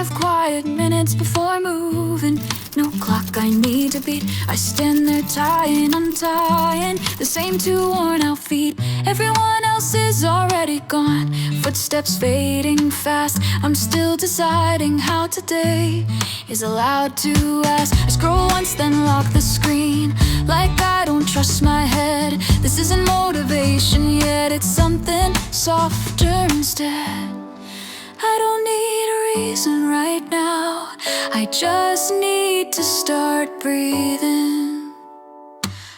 5 quiet minutes before moving. No clock I need to beat. I stand there tying, untying the same 2 worn out feet. Everyone else is already gone, footsteps fading fast. I'm still deciding how today is allowed to last. I scroll once then lock the screen, like I don't trust my head. This isn't motivation yet, it's something softer instead. I don't need a reason right now, I just need to start breathing.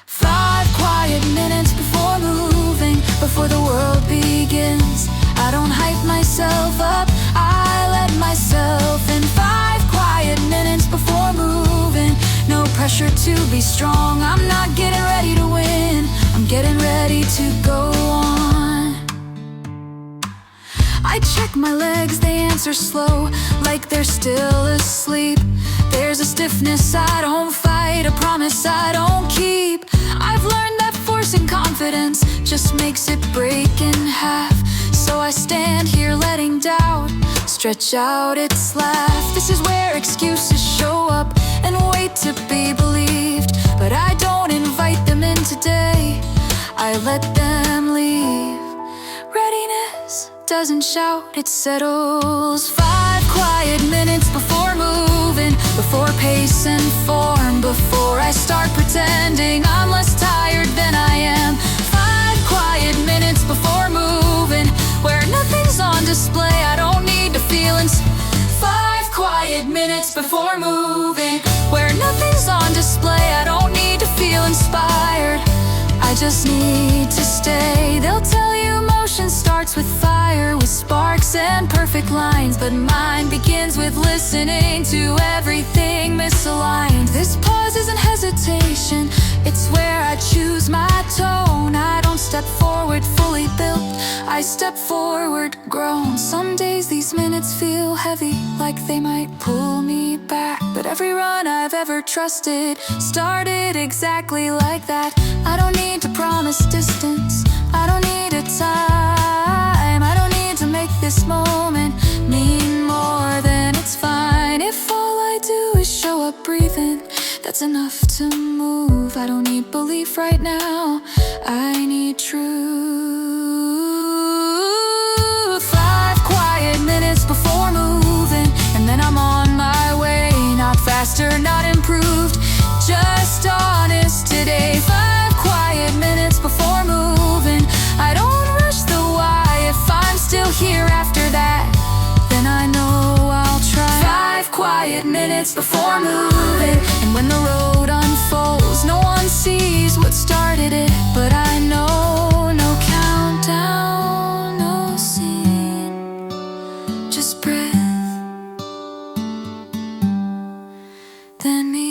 5 quiet minutes before moving, before the world begins. I don't hype myself up, I let myself in. 5 quiet minutes before moving. No pressure to be strong, I'm not getting ready to win, I'm getting ready to go on. I check my legs, they answer slow, like they're still asleep. There's a stiffness I don't fight, a promise I don't keep. I've learned that forcing confidence just makes it break in half. So I stand here letting doubt stretch out its laugh. This is where excuses show up and wait to be believed. But I don't invite them in today, I let them leave. Readiness doesn't shout, it settles. 5 quiet minutes before moving, before pace and form, before I start pretending I'm less tired than I am. 5 quiet minutes before moving, where nothing's on display, I don't need to feel 5 quiet minutes before moving, where nothing's on display, I don't need to feel inspired, I just need to stay. They'll tell you motion starts with fire, with sparks and perfect lines, but mine begins with listening to everything misaligned. This pause isn't hesitation, it's where I choose my tone. I don't step forward fully built, I step forward grown. Some days these minutes feel heavy, like they might pull me back, but every run I've ever trusted started exactly like that. I don't need to promise distance, I don't need a time, I don't need to make this moment mean more than it's fine. If all I do is show up breathing, that's enough to move. I don't need belief right now, I need truth. 5 quiet minutes before moving, and then I'm on my way. Not faster, not improved, just honest today. 5 quiet minutes before moving. I don't rush the why, if I'm still here after that, then I know I'll try. 5 quiet minutes before moving, and when the road unfolds, no one sees what started it, but I know no countdown, no scene, just breath, then me.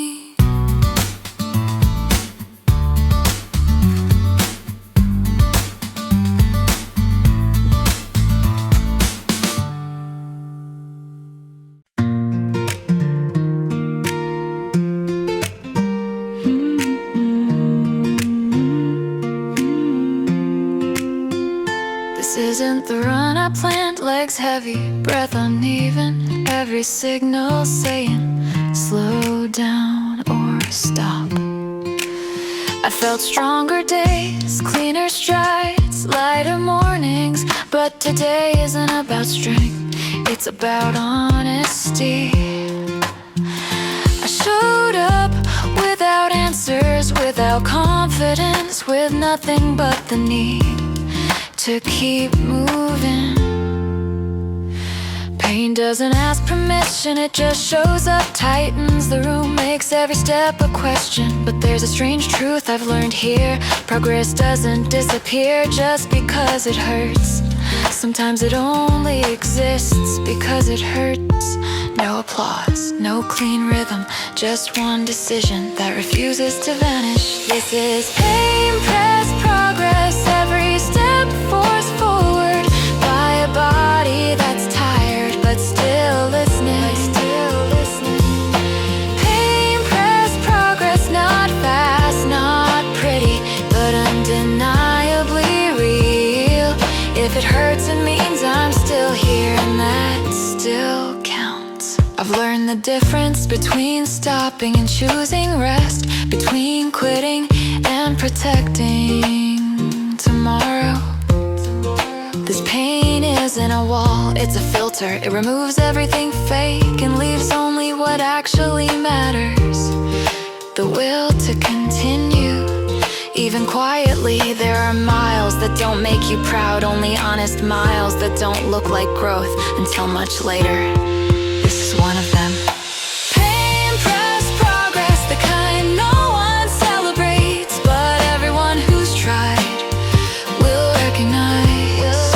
This isn't the run I planned, legs heavy, breath uneven, every signal saying slow down or stop. I felt stronger days, cleaner strides, lighter mornings, but today isn't about strength, it's about honesty. I showed up without answers, without confidence, with nothing but the need to keep moving. Pain doesn't ask permission, it just shows up, tightens the room, makes every step a question. But there's a strange truth I've learned here, progress doesn't disappear just because it hurts. Sometimes it only exists because it hurts. No applause, no clean rhythm, just one decision that refuses to vanish. This is pain-pressed progress, every step forced forward by a body that's tired but still listening. Pain-pressed progress, not fast, not pretty, but undeniably real. If it hurts, it means I'm still here, and that still counts. I've learned the difference between stopping and choosing rest, between quitting and protecting tomorrow. This pain isn't a wall, it's a filter. It removes everything fake and leaves only what actually matters. The will to continue. Even quietly, there are miles that don't make you proud, only honest miles that don't look like growth until much later. This is one of them. Pain pressed progress, the kind no one celebrates, but everyone who's tried will recognize.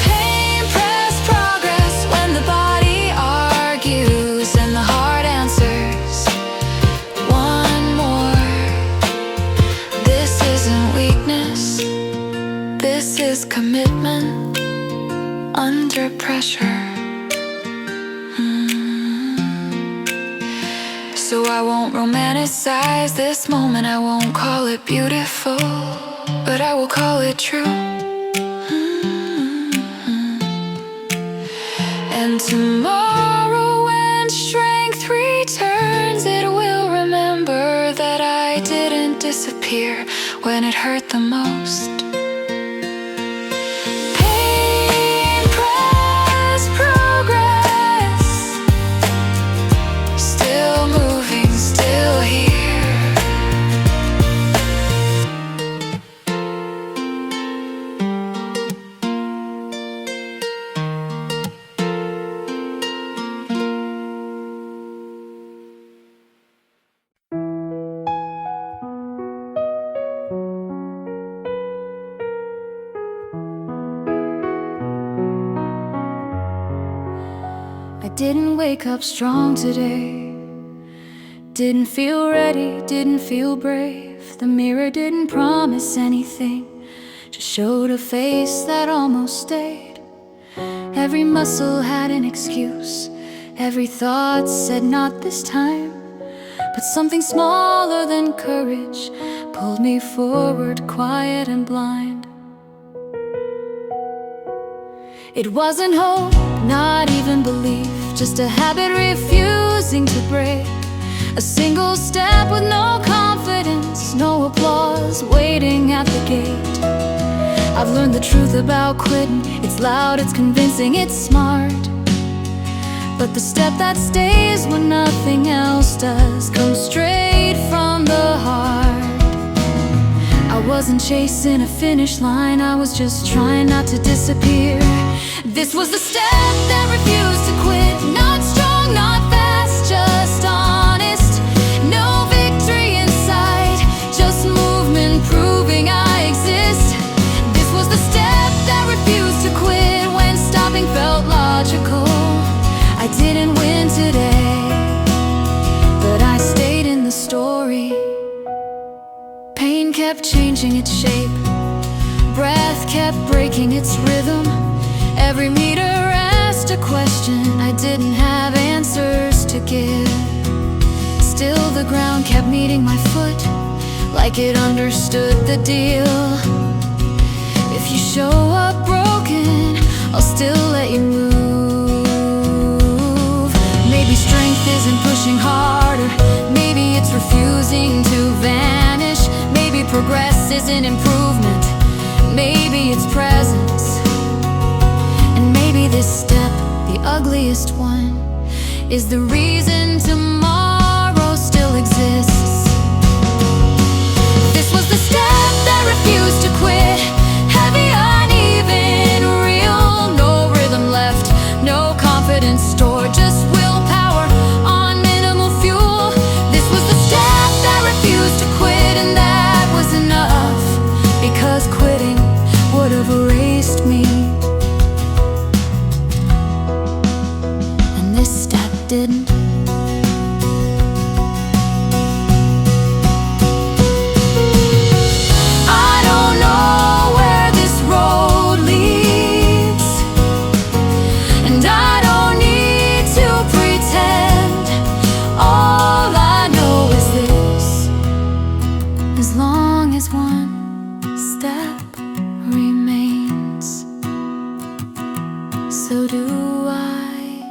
Pain pressed progress, when the body argues and the heart answers. One more. This isn't weakness, this is commitment under pressure. So I won't romanticize this moment, I won't call it beautiful, but I will call it true. And tomorrow when strength returns, it will remember that I didn't disappear when it hurt the most. Pain pressed progress, still moving, still here. I didn't wake up strong today. Didn't feel ready, didn't feel brave. The mirror didn't promise anything, just showed a face that almost stayed. Every muscle had an excuse, every thought said not this time. But something smaller than courage pulled me forward, quiet and blind. It wasn't hope, not even belief, just a habit refusing to break. A single step with no confidence, no applause, waiting at the gate. I've learned the truth about quitting. It's loud, it's convincing, it's smart. But the step that stays when nothing else does comes straight from the heart. I wasn't chasing a finish line, I was just trying not to disappear. This was the step that refused to quit. Not strong, not fast, just honest. No victory in sight, just movement proving I exist. This was the step that refused to quit when stopping felt logical. I didn't win today, but I stayed in the story. Pain kept changing its shape, breath kept breaking its rhythm. Every meter asked a question, I didn't have answers to give. Still the ground kept meeting my foot, like it understood the deal. If you show up broken, I'll still let you move. Maybe strength isn't pushing harder, maybe it's refusing to vanish. Maybe progress isn't improvement, maybe it's presence. And maybe this step, the ugliest one, is the reason tomorrow still exists. This was the step that refused to quit. Heavy, uneven, real, no rhythm left, no confidence stored, just willpower on minimal fuel. This was the step that refused to quit, and that was enough, because quitting would have erased me. And this step didn't. As long as one step remains, so do I.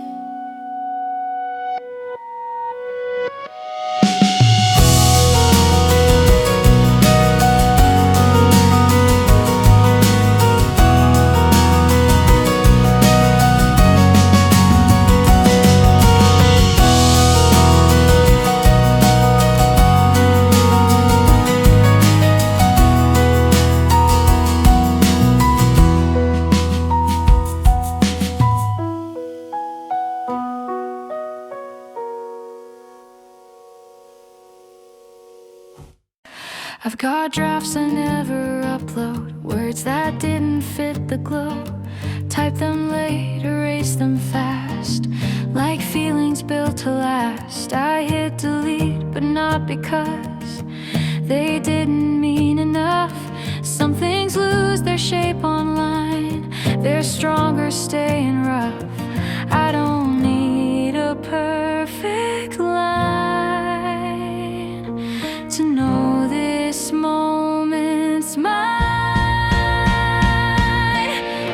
I've got drafts I never upload, words that didn't fit the glow. Type them late, erase them fast, like feelings built to last. I hit delete, but not because they didn't mean enough. Some things lose their shape online, they're stronger staying rough. I don't need a perfect line to know this moment's mine.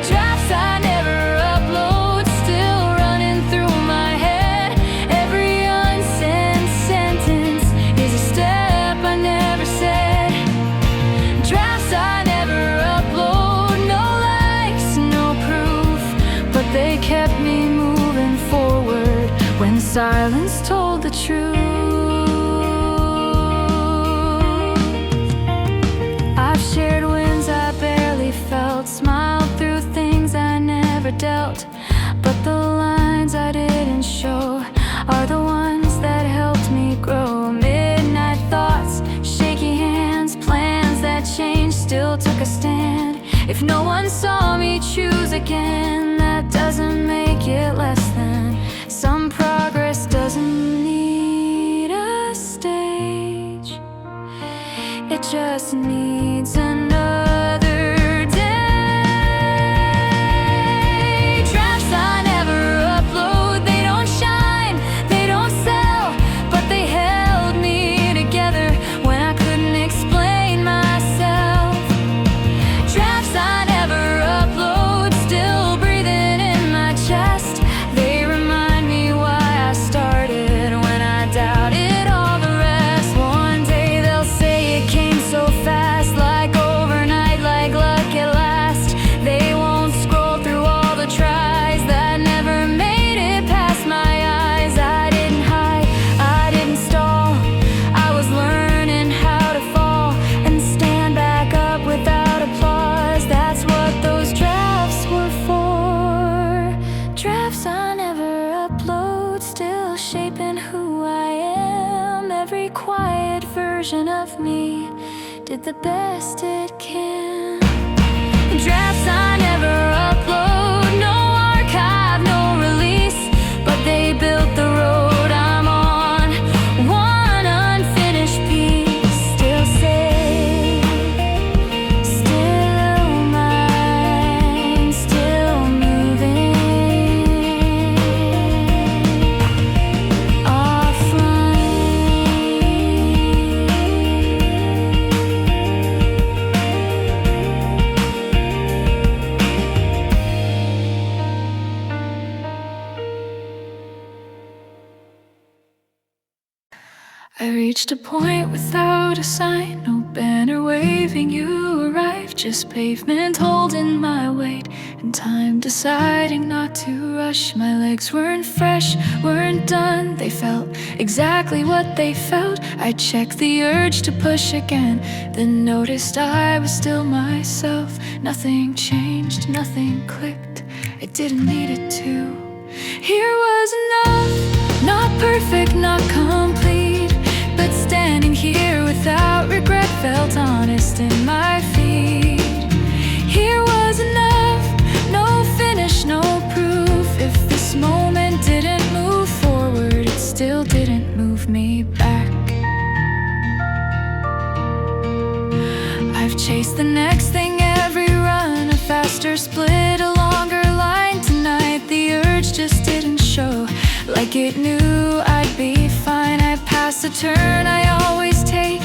Drafts I never upload, still running through my head. Every unsent sentence is a step I never said. Drafts I never upload, no likes, no proof, but they kept me moving forward when silence told the truth. I've shared wins I barely felt, smiled through things I never dealt, but the lines I didn't show are the ones that helped me grow. Midnight thoughts, shaky hands, plans that changed, still took a stand. If no one saw me choose again, that doesn't make it less than. Some progress doesn't need a stage, it just needs another day. Drafts I never upload, they don't shine, they don't sell, but they held me together when I couldn't explain myself. Drafts I never upload, still breathing in my chest. They remind me why I started when I doubted all the rest. One day they'll say it came so fast, like overnight, like luck at last. They won't scroll through all the tries that never made it past my eyes. I didn't hide, I didn't stall, I was learning how to fall and stand back up without applause. That's what those drafts were for. Drafts I never upload, still shaping who I am. Every quiet version of me did the best it can. Drafts I never upload, no archive, no release, but they built the road I'm on. One unfinished piece, still safe, still mine, still moving. Offline. I reached a point without a sign, no banner waving you arrived, just pavement holding my weight and time deciding not to rush. My legs weren't fresh, weren't done, they felt exactly what they felt. I checked the urge to push again, then noticed I was still myself. Nothing changed, nothing clicked, it didn't need it to. Here was enough, not perfect, not complete, but standing here without regret felt honest in my feet. Here was enough, no finish, no proof. If this moment didn't move forward, it still didn't move me back. I've chased the next thing every run, a faster split, a longer line. Tonight the urge just didn't show, like it knew I'd be fine. I passed a turn I always take,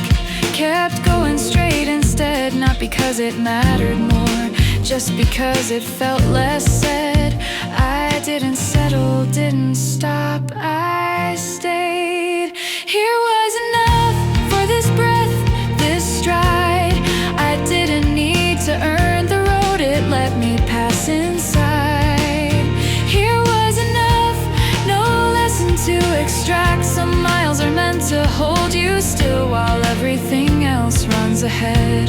kept going straight instead, not because it mattered more, just because it felt less said. I didn't settle, didn't stop, I stayed. Here was enough for this breath, this stride. I didn't need to earn the road, it let me pass inside. Here was enough, no lesson to extract. Some miles are meant to hold you still while everything else runs ahead.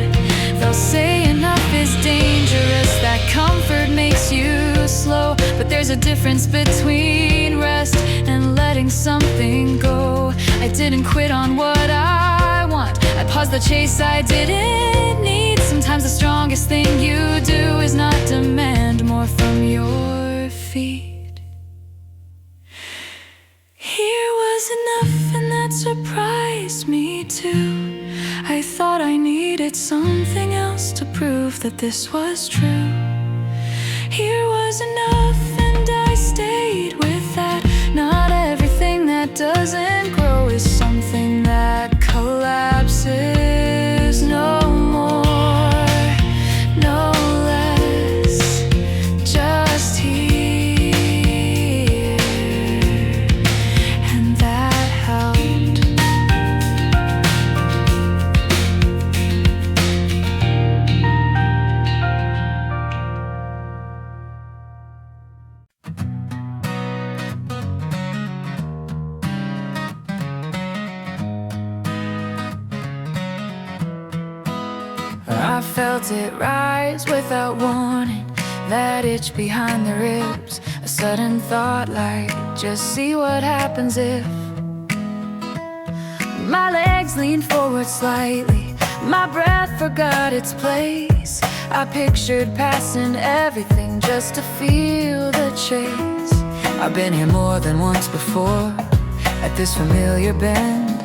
They'll say enough is dangerous, that comfort makes you slow, but there's a difference between rest and letting something go. I didn't quit on what I wanted, want. I paused the chase I didn't need. Sometimes the strongest thing you do is not demand more from your feet. Here was enough, and that surprised me too. I thought I needed something else to prove that this was true. Here was enough, and I stayed with that. Not everything that doesn't grow is something that collapses. No more, no less, just here. And that helped. I felt it rise without warning, that itch behind the ribs. A sudden thought like, just see what happens if. My legs leaned forward slightly, my breath forgot its place. I pictured passing everything just to feel the chase. I've been here more than once before, at this familiar bend,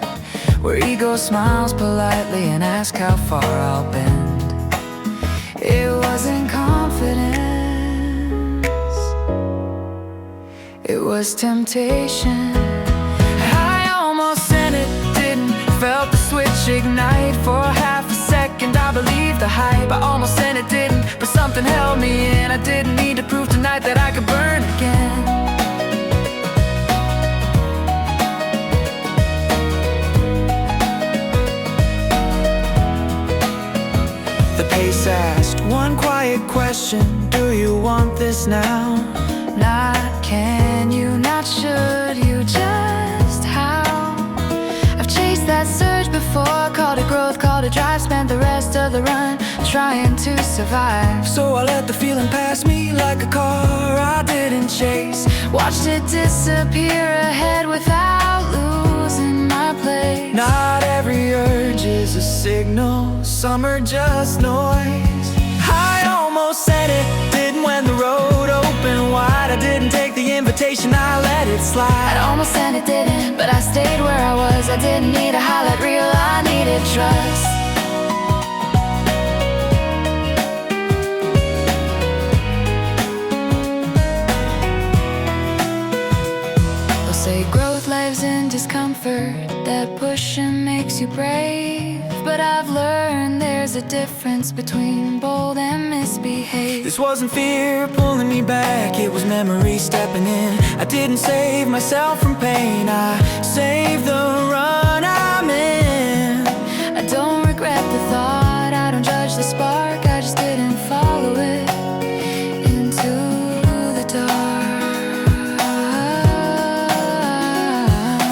where ego smiles politely and asks how far I'll bend. It wasn't confidence, it was temptation. I almost sent it, didn't. Felt the switch ignite. For half a second I believed the hype. I almost sent it, didn't, but something held me in. I didn't need to prove tonight that I could burn again. The pace asked one quiet question: do you want this now? Not can you, not should you, just how. I've chased that surge before, called it growth, called it drive. Spent the rest of the run trying to survive. So I let the feeling pass me like a car I didn't chase. Watched it disappear ahead without losing my place. Not every urge is a signal, some are just noise. I almost said it, didn't, when the road opened wide. I didn't take the invitation, I let it slide. I almost said it, didn't, but I stayed where I was. I didn't need a highlight reel, I needed trust. They'll say growth lives in discomfort, that pushing makes you brave. But I've learned there's a difference between bold and misbehaved. This wasn't fear pulling me back, it was memory stepping in. I didn't save myself from pain, I saved the run I'm in. I don't regret the thought, I don't judge the spark, I just didn't follow it into the dark.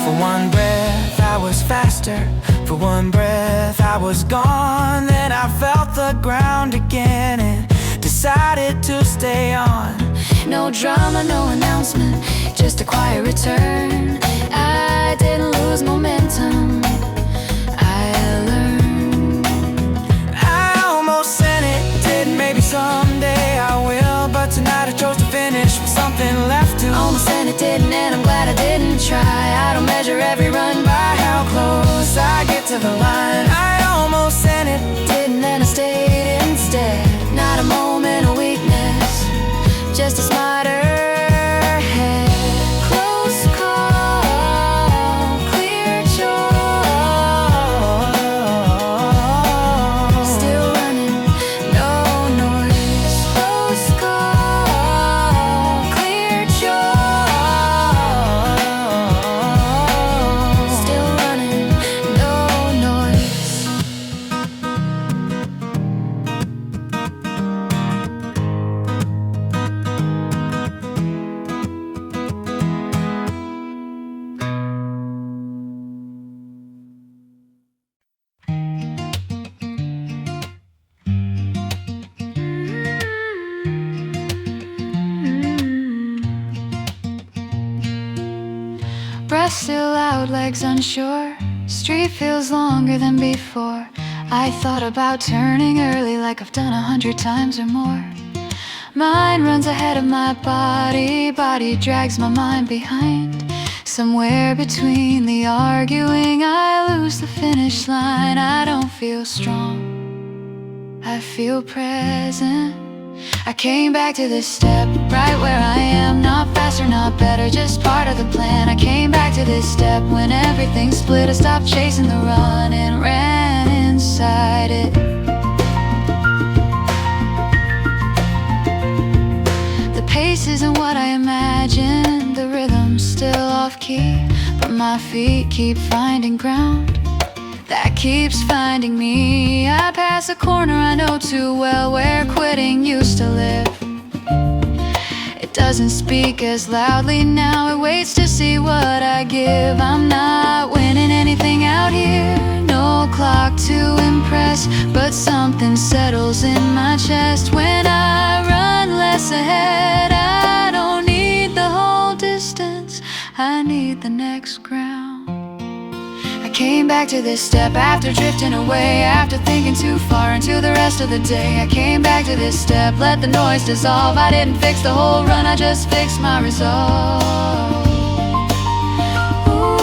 For one breath I was faster, for one breath I was gone. Then I felt the ground again and decided to stay on. No drama, no announcement, just a quiet return. I didn't lose momentum, I learned. I almost sent it, didn't, maybe someday I will. But tonight I chose to finish with something left to. Almost sent it, didn't, and I'm glad I didn't try. I don't measure every run by how close I get to the line. I almost sent it, didn't, and I stayed instead. Not a moment of weakness, just a smarter head. Close call, clear choice. Still running, no noise. Close call, clear choice. Still running, no noise. Breath still out, legs unsure. Street feels longer than before. I thought about turning early like I've done 100 times or more. Mind runs ahead of my body, body drags my mind behind. Somewhere between the arguing, I lose the finish line. I don't feel strong, I feel present. I came back to this step, right where I am. Not faster, not better, just part of the plan. I came back to this step when everything split. I stopped chasing the run and ran inside it. The pace isn't what I imagined, the rhythm's still off key, but my feet keep finding ground that keeps finding me. I pass a corner I know too well, where quitting used to live. It doesn't speak as loudly now, it waits to see what I give. I'm not winning anything out here, no clock to impress, but something settles in my chest when I run less ahead. I don't need the whole distance, I need the next ground. I came back to this step after drifting away, after thinking too far into the rest of the day. I came back to this step, let the noise dissolve. I didn't fix the whole run, I just fixed my resolve. Ooh,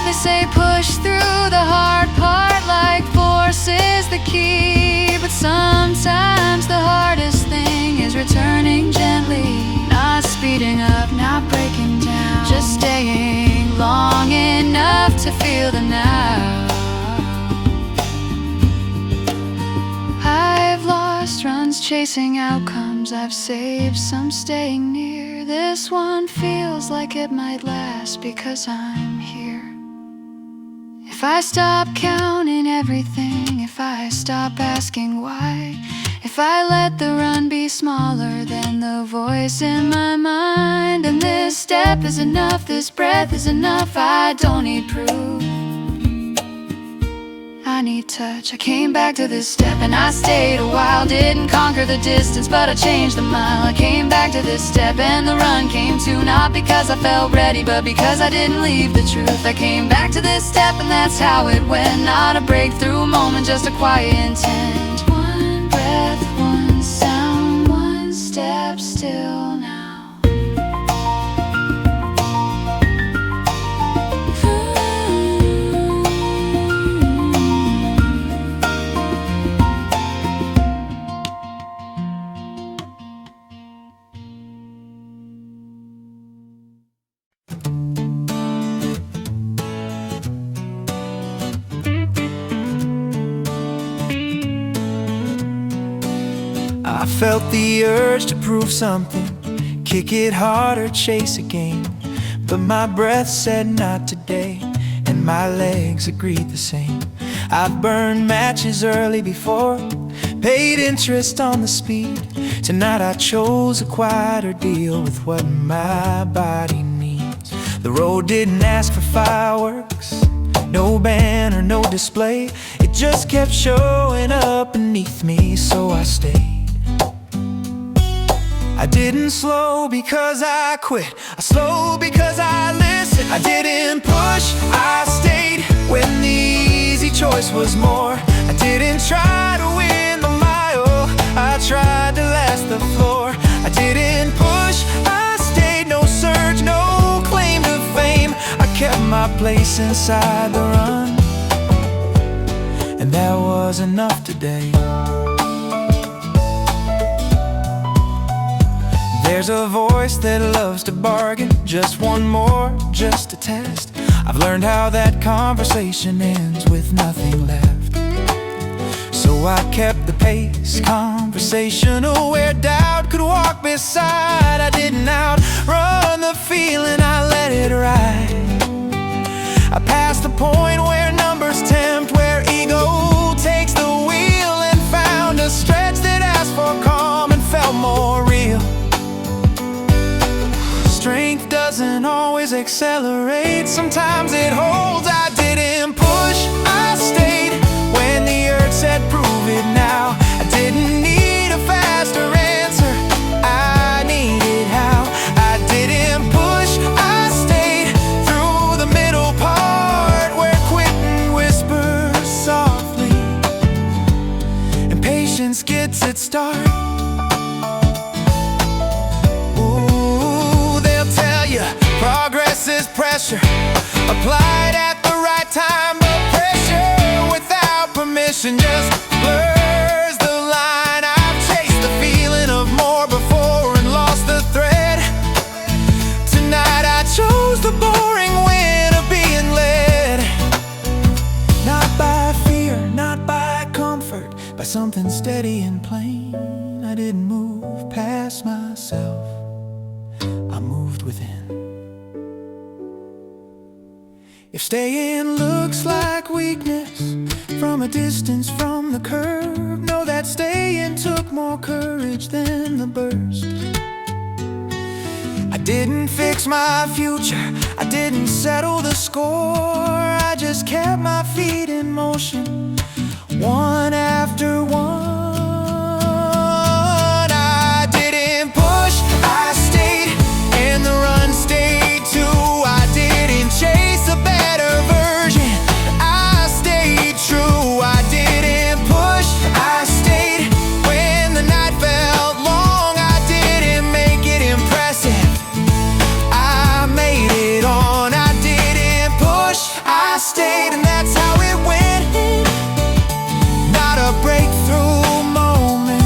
they say push through the hard part like force is the key, but sometimes the hardest thing is returning gently. Not speeding up, not breaking down, just staying long enough to feel the now. I've lost runs chasing outcomes, I've saved some staying near. This one feels like it might last because I'm here. If I stop counting everything, if I stop asking why, if I let the run be smaller than the voice in my mind, and this step is enough, this breath is enough, I don't need proof, I need touch. I came back to this step and I stayed a while, didn't conquer the distance but I changed the mile. I came back to this step and the run came too, not because I felt ready but because I didn't leave the truth. I came back to this step and that's how it went, not a breakthrough moment, just a quiet intent. One breath, one sound, one step still now. I felt the urge to prove something, kick it harder, chase a game, but my breath said not today, and my legs agreed the same. I've burned matches early before, paid interest on the speed. Tonight I chose a quieter deal with what my body needs. The road didn't ask for fireworks, no banner, no display. It just kept showing up beneath me, so I stayed. I didn't slow because I quit, I slowed because I listened. I didn't push, I stayed when the easy choice was more. I didn't try to win the mile, I tried to last the floor. I didn't push, I stayed, no surge, no claim to fame. I kept my place inside the run, and that was enough today. There's a voice that loves to bargain, just one more, just a test. I've learned how that conversation ends with nothing left. So I kept the pace, conversational where doubt could walk beside. I didn't outrun the feeling, I let it ride. I passed the point where numbers tempt, where ego takes the wheel, and found a stretch that asked for calm and felt more real. Strength doesn't always accelerate, sometimes it holds. I didn't push, I stayed when the earth said prove it now. I didn't need a faster answer, I needed how. I didn't push, I stayed through the middle is pressure, applied at the right time. But pressure without permission just blurs the line. I've chased the feeling of more before and lost the thread. Tonight I chose the boring way of being led. Not by fear, not by comfort, by something steady and plain. I didn't move past myself, I moved within. If staying looks like weakness from a distance from the curve, know that staying took more courage than the burst. I didn't fix my future, I didn't settle the score. I just kept my feet in motion, one after one. I didn't push, I stayed, and the run stayed too. I didn't chase a better version, I stayed true. I didn't push, I stayed when the night felt long. I didn't make it impressive, I made it on. I didn't push, I stayed, and that's how it went. Not a breakthrough moment,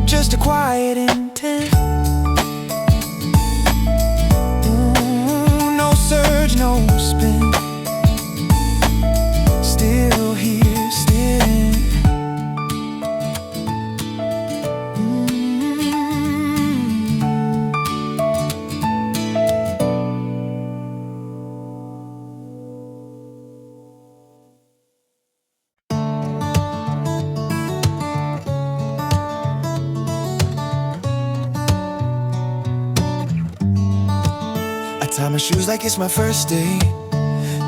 just a quiet intent. No surge, no spin, still here, still in. I tie my shoes like it's my first day,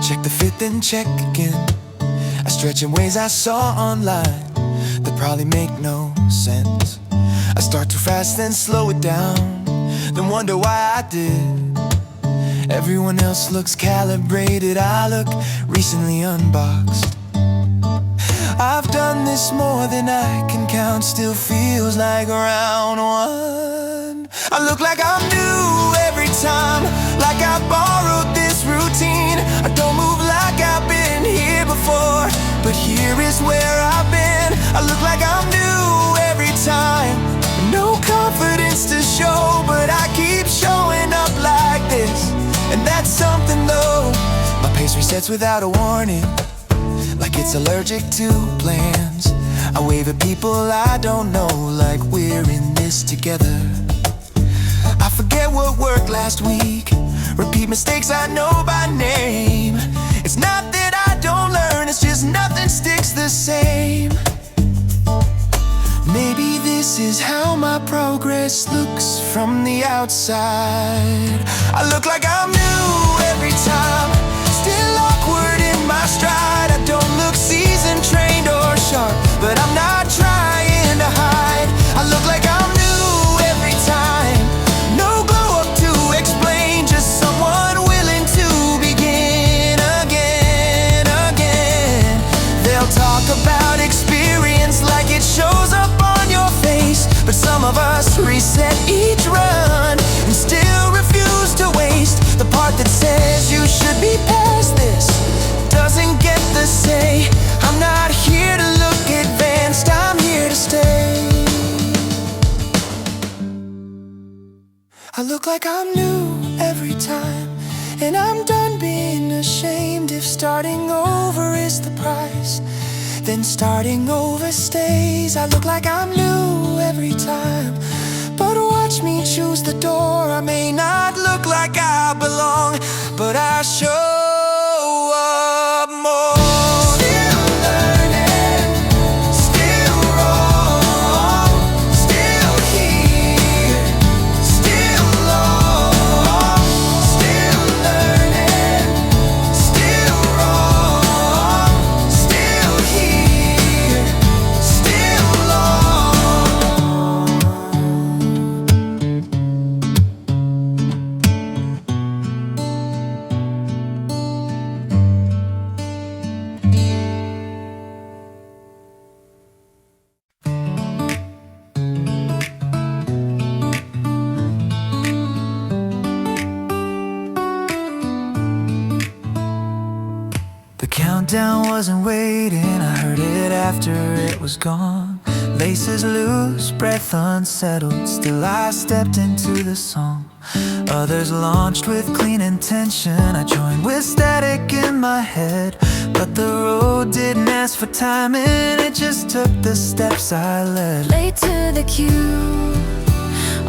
check the fit then check again. I stretch in ways I saw online that probably make no sense. I start too fast then slow it down, then wonder why I did. Everyone else looks calibrated, I look recently unboxed. I've done this more than I can count, still feels like round one. I look like I'm new every time, like I borrowed this routine. I don't move like I've been here before, but here is where I've been. I look like I'm new every time, no confidence to show, but I keep showing up like this, and that's something though. My pace resets without a warning, like it's allergic to plans. I wave at people I don't know, like we're in this together. I forget what worked last week, repeat mistakes I know by name. It's not that I don't learn, it's just nothing sticks the same. Maybe this is how my progress looks from the outside. I look like I'm new every time, still awkward in my stride. I don't look seasoned, trained, or sharp, but I'm not trying to hide. I look like I'm new every time, no glow up to explain, just someone willing to begin again, again. They'll talk about experience like it shows up on your face, but some of us reset each run and still refuse to waste. The part that says you should be past this doesn't get the say. I'm not here to look advanced, I'm here to stay. I look like I'm new every time, and I'm done being ashamed. If starting over is the price, then starting over stays. I look like I'm new every time, but watch me choose the door. I may not look like I belong, but I show up more. Still learning, still wrong, still here, still long. Still learning, still wrong, still here, still long. countdown wasn't waiting, I heard it after it was gone. Laces loose, breath unsettled, still I stepped into the song. Others launched with clean intention, I joined with static in my head. But the road didn't ask for timing, it just took the steps I led. Late to the queue,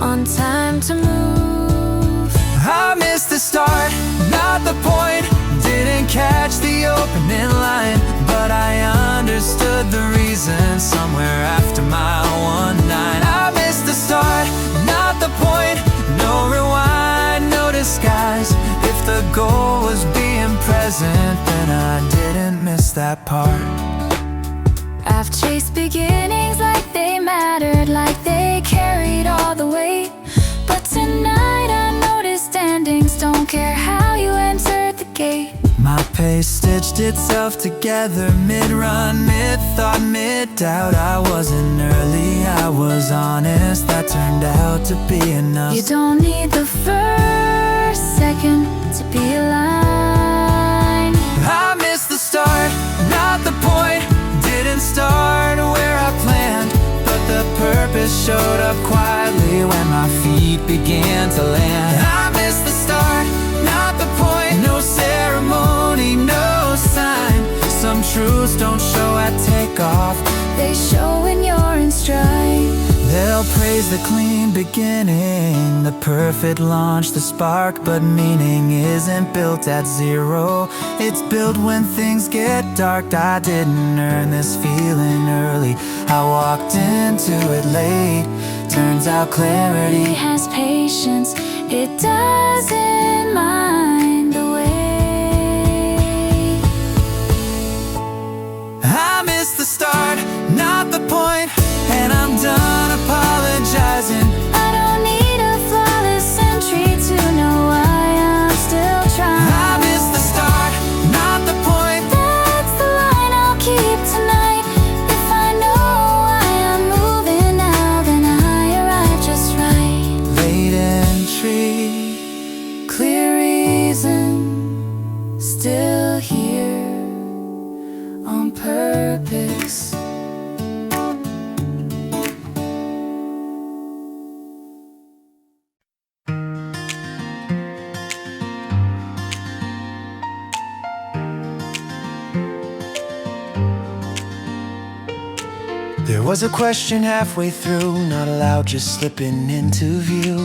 on time to move. I missed the start, not the point. Didn't catch the opening line, but I understood the reason somewhere after mile 19. I missed the start, not the point. No rewind, no disguise. If the goal was being present, then I didn't miss that part. I've chased beginnings like they mattered, like they carried all the weight. But tonight I noticed endings don't care how you entered the gate. My pace stitched itself together, mid-run, mid-thought, mid-doubt. I wasn't early, I was honest, that turned out to be enough. You don't need the first second to be aligned. I missed the start, not the point. Didn't start where I planned, but the purpose showed up quietly when my feet began to land. I missed the start, not the point. No ceremony, no sign. Some truths don't show at takeoff, They show when you're in stride. they'll praise the clean beginning, the perfect launch, the spark. But meaning isn't built at zero, it's built when things get dark. I didn't earn this feeling early, I walked into it late. Turns out clarity It has patience, it doesn't mind the wait. I missed the start, not the point, and I'm done apologizing. I don't need a flawless entry to know why I'm still trying. I missed the start, not the point. That's the line I'll keep tonight. If I know why I'm moving now, then I arrive just right. Late entry, Clear reason, still here on purpose. there was a question halfway through, not allowed, just slipping into view.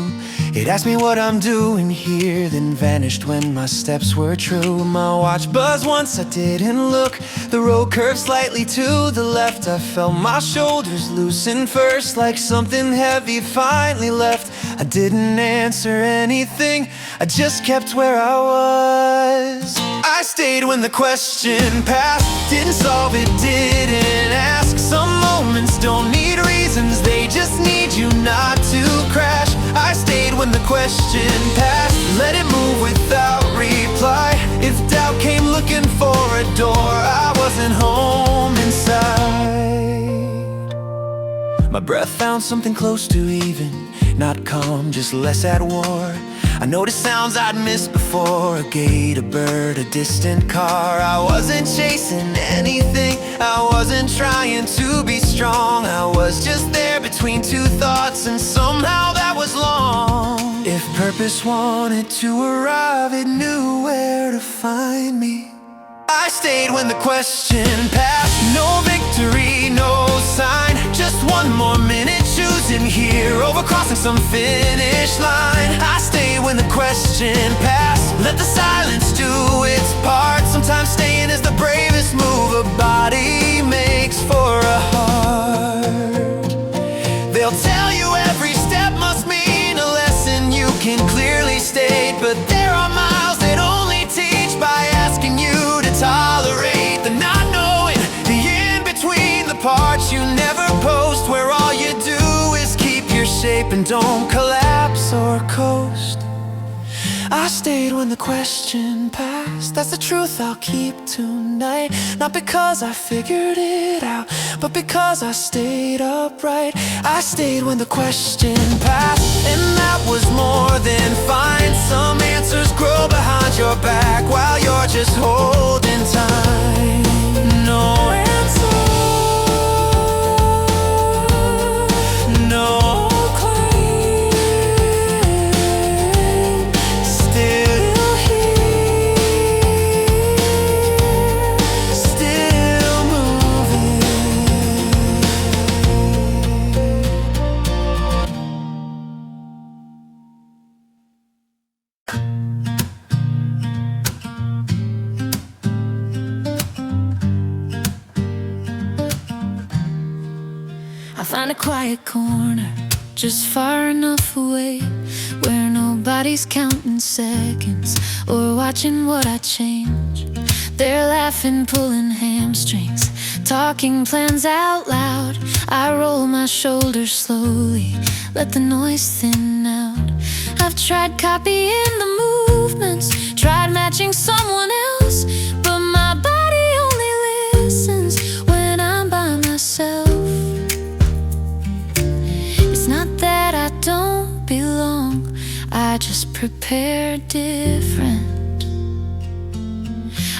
It asked me what I'm doing here, then vanished when my steps were true. My watch buzzed once, I didn't look. The road curved slightly to the left. I felt my shoulders loosen first, like something heavy finally left. I didn't answer anything, I just kept where I was. I stayed when the question passed, didn't solve it, didn't ask. Some moments don't need reasons, they just need you not to crash. I stayed when the question passed, let it move without reply. If doubt came looking for a door, I wasn't home inside. My breath found something close to even, not calm, just less at war. I noticed sounds I'd missed before, a gate, a bird, a distant car. I wasn't chasing anything, I wasn't trying to be strong. I was just there between two thoughts, and somehow that was long. If purpose wanted to arrive, it knew where to find me. I stayed when the question passed, no victory, no sign. Just one more minute choosing here, over crossing some finish line. I stayed when the question passed, let the silence do its part. Sometimes staying is the bravest move a body makes for a heart. They'll tell you every step must mean a lesson you can clearly state, but there are miles that only teach by asking you to tolerate the not knowing, the in-between, the parts you never post, where all you do is keep your shape and don't collapse or coast. I stayed when the question passed, that's the truth I'll keep tonight. Not because I figured it out, but because I stayed upright. I stayed when the question passed, and that was more than fine. Some answers grow behind your back while you're just holding time. Find a quiet corner, just far enough away, where nobody's counting seconds or watching what I change. They're laughing, pulling hamstrings, talking plans out loud. I roll my shoulders slowly, let the noise thin out. I've tried copying the movements, tried matching someone else, but my body only listens when I'm by myself. It's not that I don't belong, I just prepare different.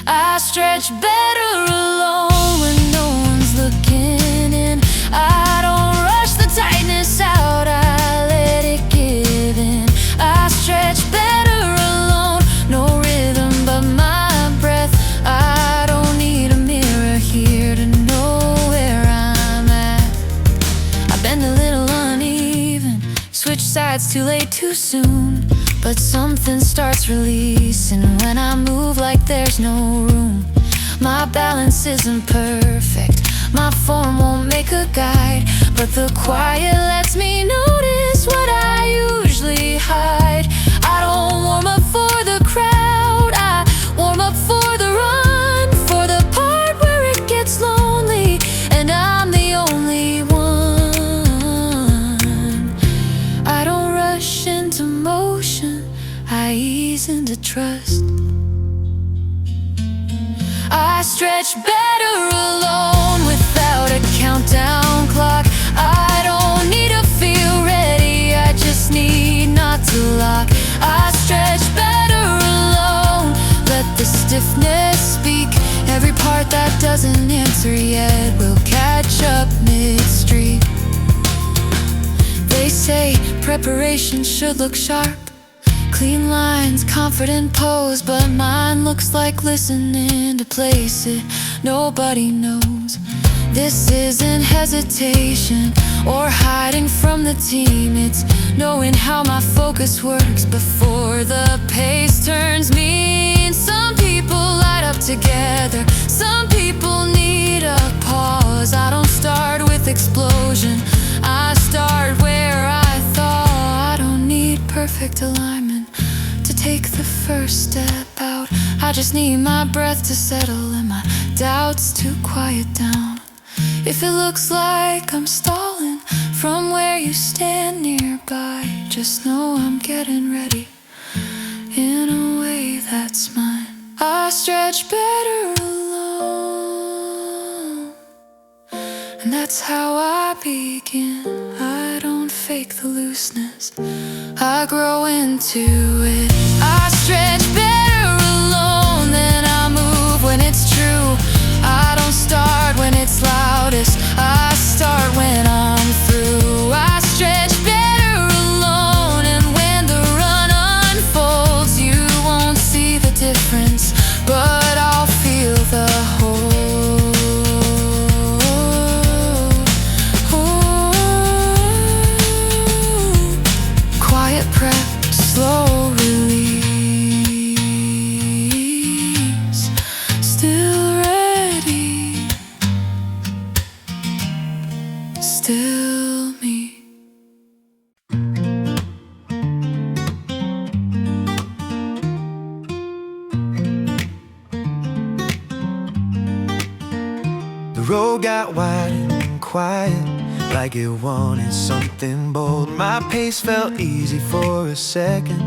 I stretch better alone when no one's looking in. I don't rush the tightness out, I let it give in. I stretch better alone, no rhythm but my breath. I don't need a mirror here to know where I'm at. I bend a little uneven, switch sides too late too soon, but something starts releasing when I move like there's no room. My balance isn't perfect, my form won't make a guide, but the quiet lets me notice what I usually hide. I don't warm up for the crowd, I warm up for the run, for the part where it gets lonely and I'm the only one. I don't rush into motion, I ease into trust. I stretch better alone without a countdown clock. I don't need to feel ready, I just need not to lock. I stretch better alone, let the stiffness speak. Every part that doesn't answer yet will catch up mid-street. They say preparation should look sharp, clean lines, confident pose, but mine looks like listening to places nobody knows. This isn't hesitation or hiding from the team, it's knowing how my focus works before the pace turns mean. Some people light up together, some people need a pause. I don't start with explosion, I start where I thought. I don't need perfect alignment to take the first step out, I just need my breath to settle and my doubts to quiet down. If it looks like I'm stalling from where you stand nearby, just know I'm getting ready in a way that's mine. I stretch better alone, and that's how I begin. I don't fake the looseness, I grow into it. I stretch better alone, then I move when it's true. I don't start when it's loudest, I start when I'm through. I stretch better alone, and when the run unfolds, you won't see the difference, but I'll feel the whole. Quiet prep, slow release, still ready, still me. The road got wide and quiet, like it wanted something bold. My pace felt easy for a second,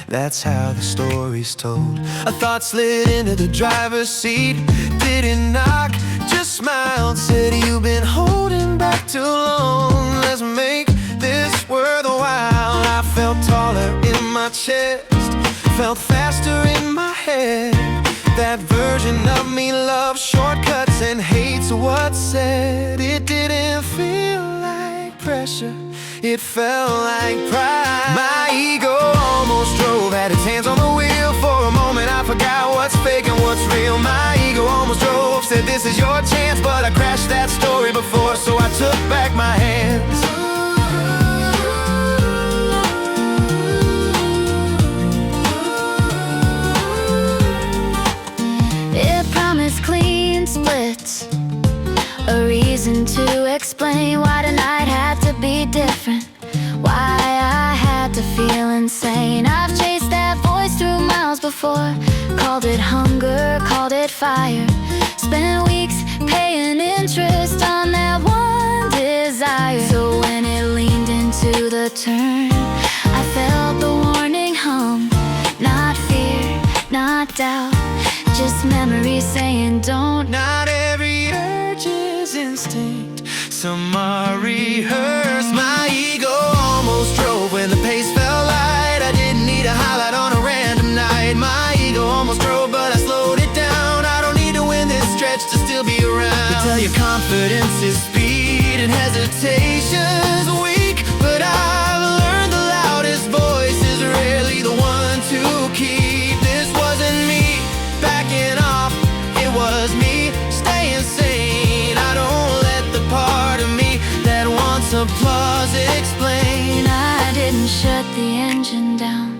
that's how the story's told. A thought slid into the driver's seat, didn't knock, just smiled, said you've been holding back too long, let's make this worthwhile. I felt taller in my chest, felt faster in my head. That version of me loves shortcuts and hates what's said. It didn't feel like pressure, it felt like pride. My ego almost drove, had its hands on the wheel. For a moment I forgot what's fake and what's real. My ego almost drove, said this is your chance, but I crashed that story before, so I took back my hands. Clean splits, a reason to explain why tonight insane. I've chased that voice through miles before. Called it hunger, called it fire. Spent weeks paying interest on that one desire. So when it leaned into the turn, I felt the warning hum. Not fear, not doubt, just memory saying don't. Not every urge is instinct, some are rehearsed. My ego almost drove when the pace felt light. I didn't need a highlight on a random night. My ego almost drove, but I slowed it down. I don't need to win this stretch to still be around. They tell you confidence is speed and hesitation's weak, but I've learned the loudest voice is rarely the one to keep. This wasn't me backing off, it was me staying sane. I don't let the part of me that wants applause explain. I didn't shut the engine down,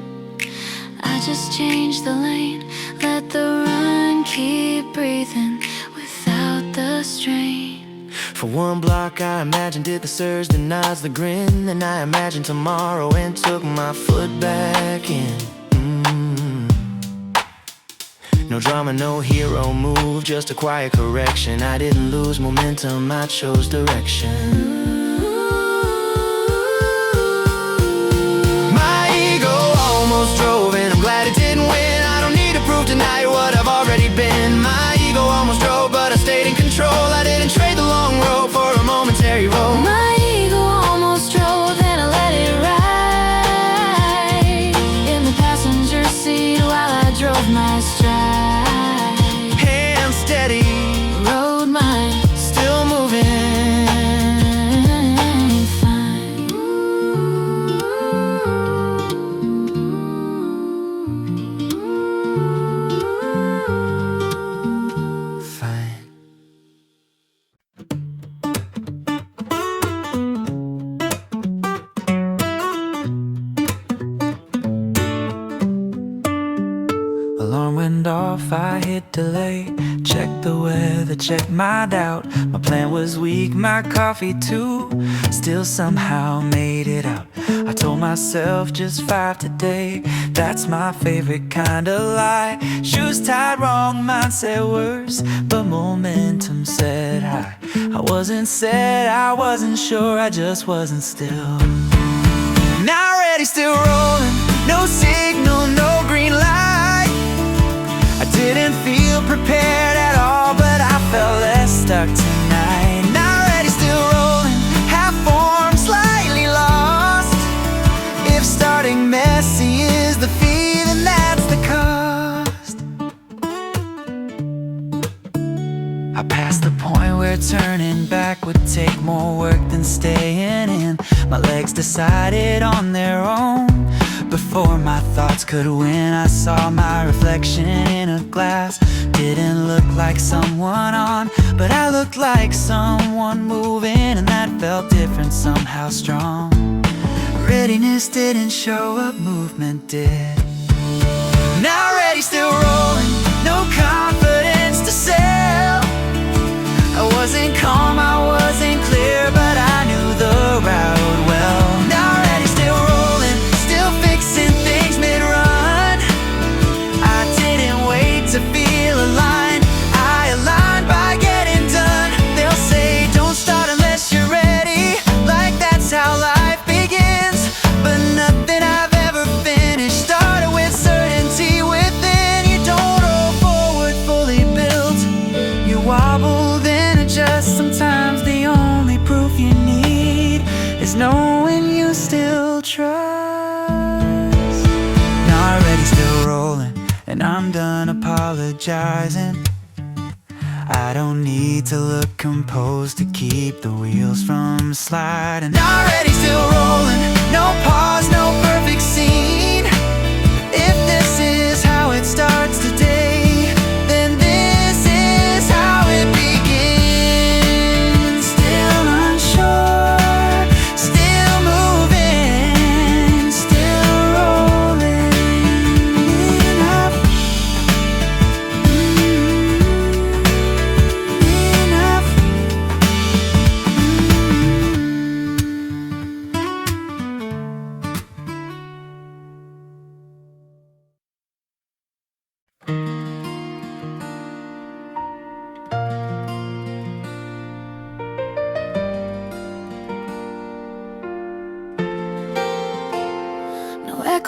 I just changed the lane. Let the run keep breathing without the strain. For one block I imagined it, the surge, the nods, the grin. Then I imagined tomorrow and took my foot back in. No drama, no hero move, just a quiet correction. I didn't lose momentum, I chose direction. My ego almost drove and I'm glad it didn't win. I don't need to prove tonight what I've already been. My ego almost drove, but I stayed in control. I didn't trade the long road for a momentary roll. My ego almost drove and I let it ride in the passenger seat while I drove my stride. Hands steady, Road mine, still moving fine. fine. Alarm went off, I hit delay. Checked the weather, checked my doubt. My plan was weak, my coffee too. Still somehow made it out. I told myself just 5 today. That's my favorite kind of lie. Shoes tied wrong, mindset worse, but momentum said hi. I wasn't set, I wasn't sure, I just wasn't still. Not ready, still rolling. No signal, no green light. I didn't feel prepared at all, but I felt less stuck tonight. Not ready, still rolling. Half formed, slightly lost. If starting messy is the fee, then that's the cost. I passed the point where turning back would take more work than staying in. My legs decided on their own. Before my thoughts could win, I saw my reflection in a glass. Didn't look like someone on, but I looked like someone moving, and that felt different, somehow strong. Readiness didn't show up, movement did. Not ready, still rolling. No confidence to sell. I wasn't calm, I wasn't clear, but I knew the route well. Not ready, still rolling. Still fixing things mid-run. I didn't wait to feel aligned. I aligned by getting done. They'll say don't start unless you're ready, like that's how life begins. But nothing I've ever finished started with certainty within. You don't roll forward fully built, you wobble then adjust. Sometimes the only proof you need is knowing you still trust. Not ready, still rolling, and I'm done apologizing. I don't need to look composed to keep the wheels from sliding. Not ready, still rolling. No pause, no perfect scene. If this is how it starts today, then this is how it begins. Still unsure, still moving, still rolling. Enough. Enough.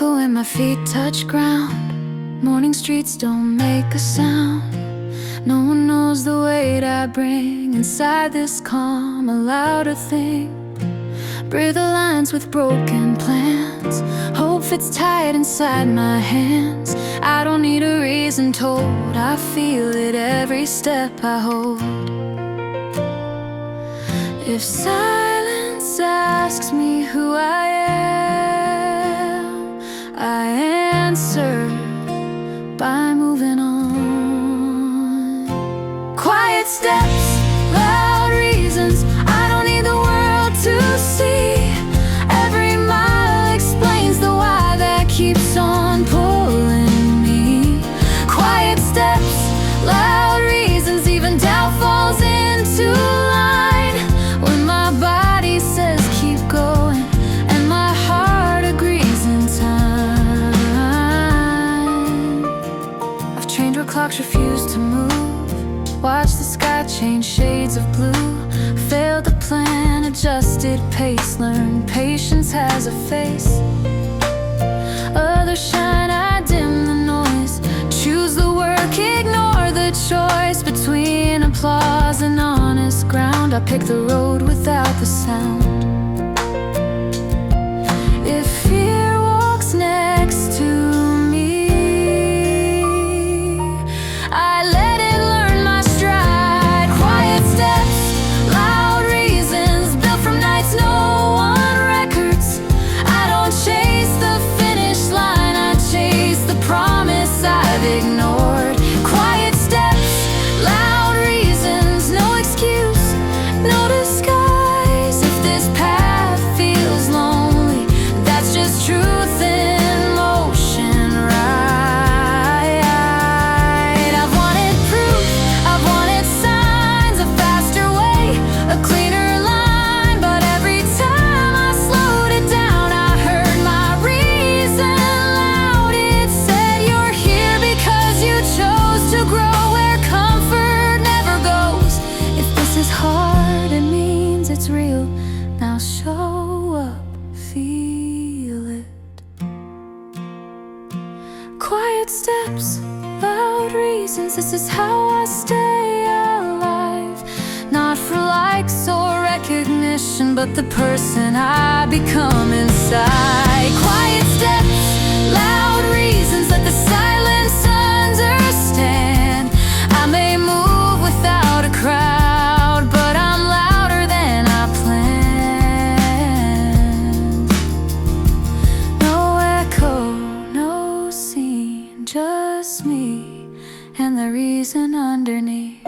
echo when my feet touch ground. Morning streets don't make a sound. No one knows the weight I bring inside this calm, a louder thing. Breathe the lines with broken plans. Hope fits tight inside my hands. I don't need a reason told, I feel it every step I hold. If silence asks me who I am, I answer by moving on. Quiet steps, loud reasons, I don't need the world to see. Every mile explains the why that keeps on pulling me. Quiet steps, loud reasons, even doubt falls into line when my body says keep going and my heart agrees in time. I've trained where clocks refuse to move, watched the sky change shades of blue. Failed to plan, adjusted pace, learned patience has a face. Others shine, I dim the noise. Choose the work, ignore the choice. Between applause and honest ground, I pick the road without the sound. If fear walks next to me, I let it learn my stride. Quiet steps, loud reasons, built from nights no one records. I don't chase the finish line, I chase the promise I've ignored. Quiet steps, loud reasons, no excuse, no disguise. If this path feels lonely, that's just truth in motion, right? I've wanted proof, I've wanted signs, a faster way, a cleaner line. But every time I slowed it down, I heard my reason loud. It said you're here because you chose to grow where comfort never goes. If this is hard, it means it's real. Now show up, feel it. Quiet steps, loud reasons, this is how I stay alive. Not for likes or recognition, but the person I become inside. Quiet steps, loud reasons, let the silence understand. I may move without a crowd, but I'm louder than I planned. No echo, no scene, just me and the reason underneath.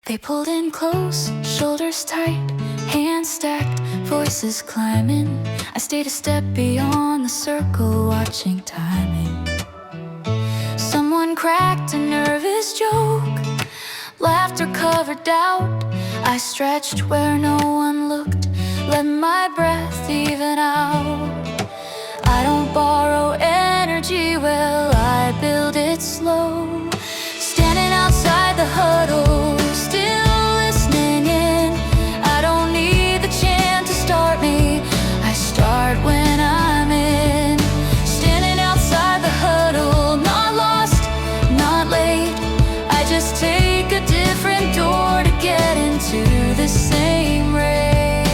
They pulled in close, shoulders tight, hands stacked, voices climbing. I stayed a step beyond the circle, watching timing. Someone cracked a nervous joke, laughter covered doubt. I stretched where no one looked, let my breath even out. I don't borrow energy, well, I build it slow. Standing outside the huddle, still listening in. I don't need the chant to start me, I start when I'm in. Standing outside the huddle, not lost, not late. I just take a different door to get into the same race.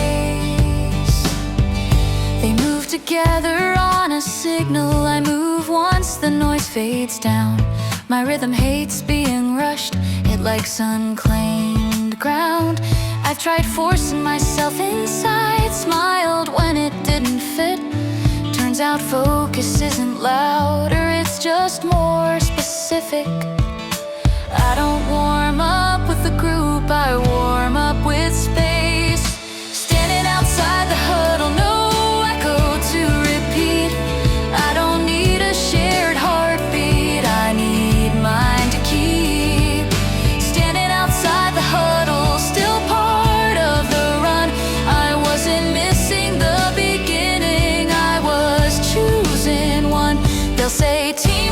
They move together on a signal. I move once the noise fades down. My rhythm hates being rushed, it likes unclaimed ground. I've tried forcing myself inside, smiled when it didn't fit. Turns out focus isn't louder, it's just more specific. I don't warm up with the group, I warm up with space. Standing outside the huddle, no echo to repeat. I don't need a shared heartbeat, I need mine to keep. Standing outside the huddle, still part of the run. I wasn't missing the beginning, I was choosing one. They'll say team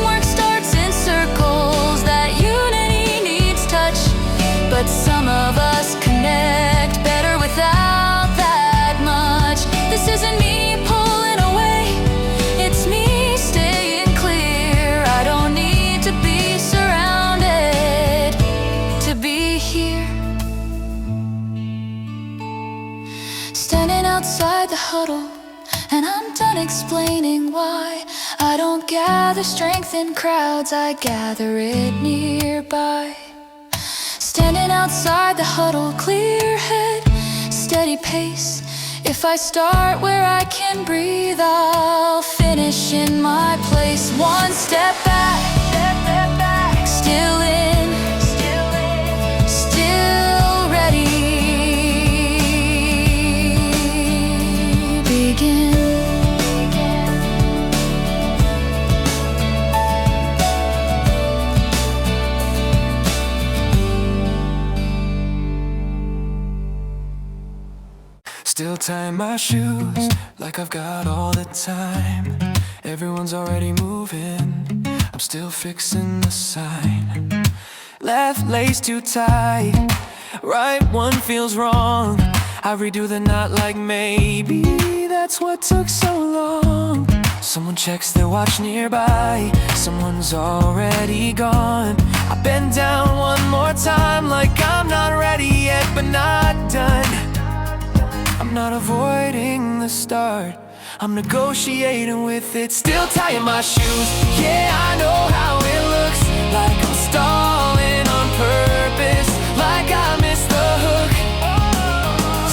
huddle, and I'm done explaining why I don't gather strength in crowds, I gather it nearby. Standing outside the huddle, clear head, steady pace. If I start where I can breathe, I'll finish in my place. One step back, still in, still ready. Begin. Still tying my shoes like I've got all the time. Everyone's already moving, I'm still fixing the sign. Left lace too tight, right one feels wrong. I redo the knot like maybe that's what took so long. Someone checks their watch nearby, someone's already gone. I bend down one more time like I'm not ready yet but not done. I'm not avoiding the start, I'm negotiating with it. Still tying my shoes, yeah, I know how it looks. Like I'm stalling on purpose, like I missed the hook.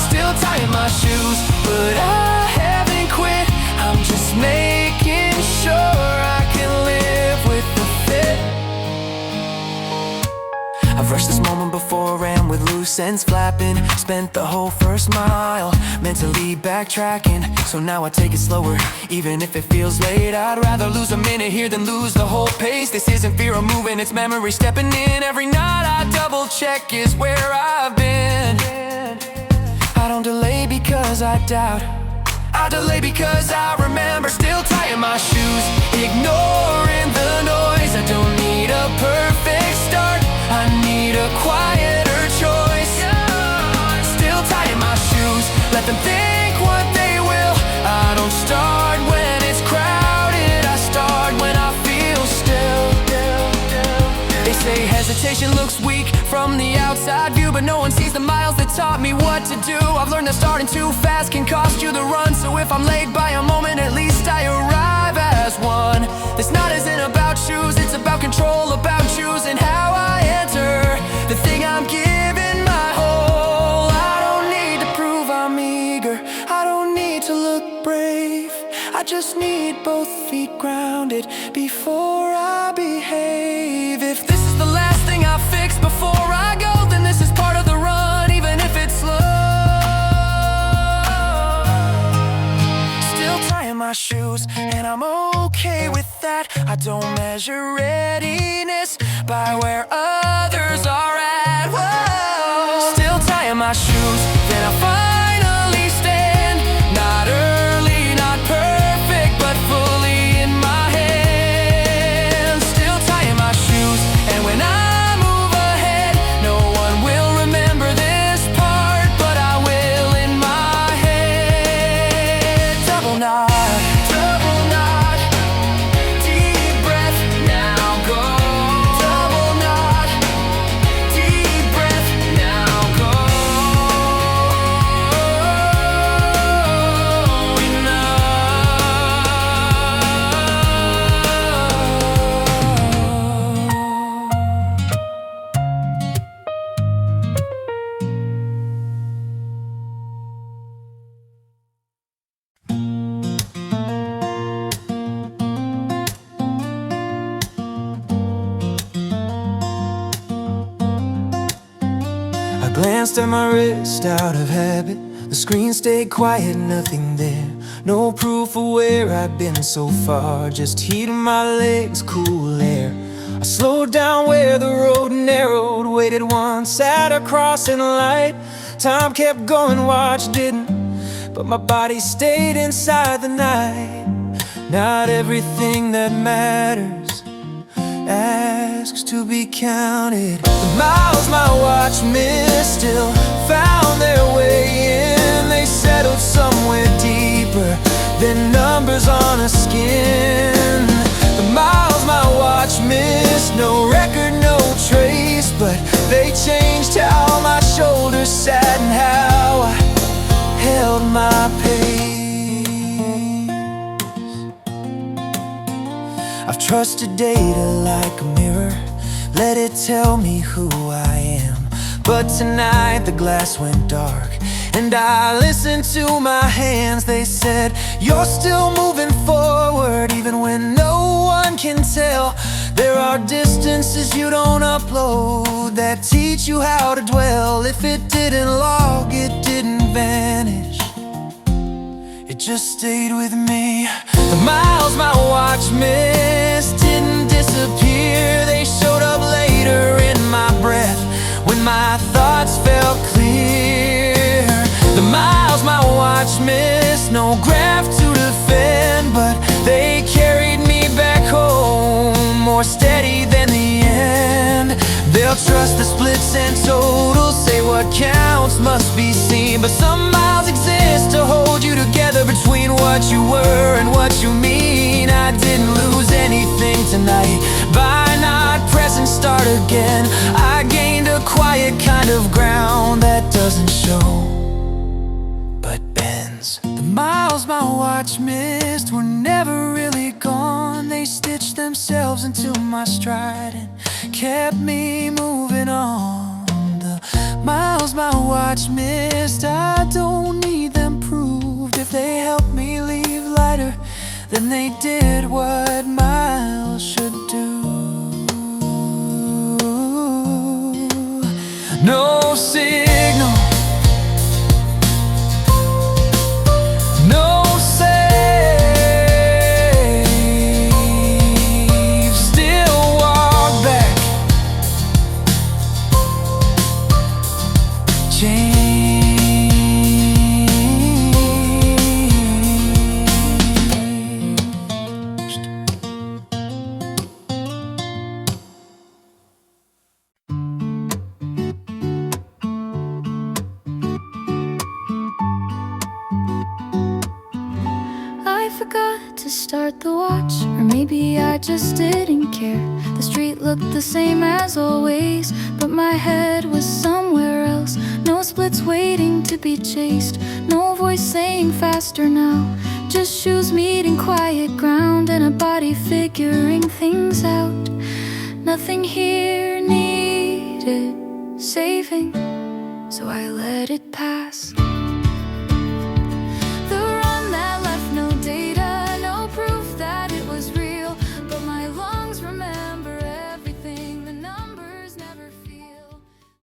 Still tying my shoes, but I haven't quit. I'm just making sure I can live with the fit. I've rushed this moment before, ran with loose ends flapping. Spent the whole first mile mentally backtracking, so now I take it slower, even if it feels late. I'd rather lose a minute here than lose the whole pace. This isn't fear of moving, it's memory stepping in. Every night I double check is where I've been. I don't delay because I doubt, I delay because I remember. Still tying my shoes, ignoring the noise. I don't need a perfect start, I need a quieter choice. Still tying my shoes, let them think what they will. I don't start when it's crowded, I start when I feel still. They say hesitation looks weak from the outside view, but no one sees the miles that taught me what to do. I've learned that starting too fast can cost you the run, so if I'm late by a moment, at least I arrive as one. This night isn't about shoes, it's about control, about choosing how I enter the thing I'm giving my whole. I don't need to prove I'm eager, I don't need to look brave. I just need both feet grounded before I behave. If this is the last thing I fix before I go, then this is part of the run, even if it's slow. Still tying my shoes, and I'm okay with that. I don't measure readiness by where others are at. Whoa. Still tying my shoes, then I finally stand. Not early, not perfect, but fully in my hands. Still tying my shoes, and when I move ahead, no one will remember this part, but I will in my head. Double knot, double knot, deep breath, now go. Double knot, deep breath, now go. I glanced at my wrist out of habit. The screen stayed quiet, nothing there. No proof of where I'd been so far, just heat in my legs, cool air. I slowed down where the road narrowed, waited once at a crossing light. Time kept going, watch didn't, but my body stayed inside the night. Not everything that matters asks to be counted. The miles my watch missed still found their way in. They settled somewhere deeper than numbers on a skin. The miles my watch missed, no record, no trace, but they changed how my shoulders sat and how I held my pace. trusted data like a mirror, let it tell me who I am. But tonight the glass went dark, and I listened to my hands. They said, you're still moving forward, even when no one can tell. There are distances you don't upload that teach you how to dwell. If it didn't log, it didn't vanish, it just stayed with me. The miles my watch missed didn't disappear. They showed up later in my breath, when my thoughts felt clear. The miles my watch missed, no graph to defend, but they carried me back home, more steady than the end. They'll trust the splits and totals, say what counts must be seen. But some miles exist to hold you together between what you were and what you mean. I didn't lose anything tonight by not pressing start again. I gained a quiet kind of ground that doesn't show, but bends. The miles my watch missed were never really gone. They stitched themselves into my stride and kept me moving on. The miles my watch missed, I don't need them proved. If they help me leave lighter, then they did what miles should do. No signal, no save, still walk back, changed. I forgot to start the watch, or maybe I just didn't care. The street looked the same as always, but my head was somewhere else. No splits waiting to be chased, no voice saying faster now. Just shoes meeting quiet ground, and a body figuring things out. Nothing here needed saving, so I let it pass.